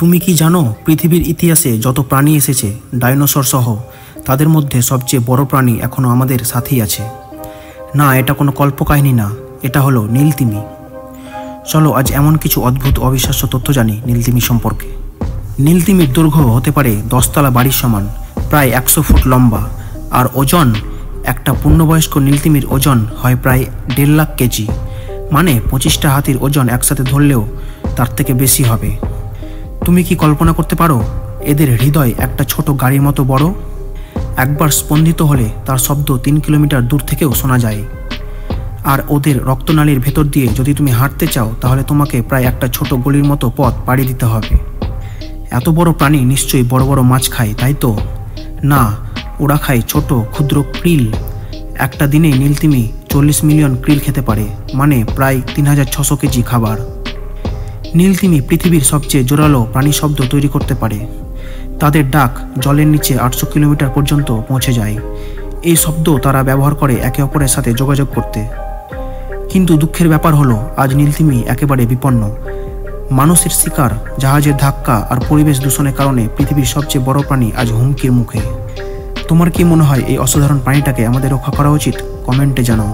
তুমি কি জানো পৃথিবীর ইতিহাসে যত প্রাণী এসেছে ডাইনোসর সহ তাদের মধ্যে সবচেয়ে বড় প্রাণী এখনও আমাদের সাথেই আছে। না, এটা কোনো কল্পকাহিনী না, এটা হলো নীলতিমি। চলো আজ এমন কিছু অদ্ভুত অবিশ্বাস্য তথ্য জানি নীলতিমি সম্পর্কে। নীলতিমির দৈর্ঘ্য হতে পারে 10 তলা বাড়ির সমান, প্রায় 100 ফুট লম্বা, আর ওজন, একটা পূর্ণবয়স্ক নীলতিমির ওজন হয় প্রায় 1.5 লাখ কেজি, মানে 25টা হাতির ওজন একসাথে ধরলেও তার থেকে বেশি হবে। তুমি কি কল্পনা করতে পারো এদের হৃদয় একটা ছোট গাড়ির মতো বড়? একবার স্পন্দিত হলে তার শব্দ 3 কিলোমিটার দূর থেকেও শোনা যায়। আর ওদের রক্তনালীর ভেতর দিয়ে যদি তুমি হাঁটতে চাও তাহলে তোমাকে প্রায় একটা ছোট গলির মতো পথ পাড়ি দিতে হবে। এত বড় প্রাণী নিশ্চয়ই বড় বড় মাছ খায়, তাই তো? না, ওরা খায় ছোট ক্ষুদ্র ক্রিল। একটা দিনে নীলতিমি 40 মিলিয়ন ক্রিল খেতে পারে, মানে প্রায় 3600 কেজি খাবার। নীলতিমি পৃথিবীর সবচেয়ে জোরালো প্রাণী শব্দ তৈরি করতে পারে। তাদের ডাক জলের নিচে 800 কিলোমিটার পর্যন্ত পৌঁছে যায়। এই শব্দ তারা ব্যবহার করে একে অপরের সাথে যোগাযোগ করতে। কিন্তু দুঃখের ব্যাপার হলো আজ নীলতিমি একেবারে বিপন্ন। মানুষের শিকার, জাহাজের ধাক্কা আর পরিবেশ দূষণের কারণে পৃথিবীর সবচেয়ে বড় প্রাণী আজ হুমকির মুখে। তোমার কি মনে হয় এই অসাধারণ প্রাণীটাকে আমাদের রক্ষা করা উচিত? কমেন্টে জানাও।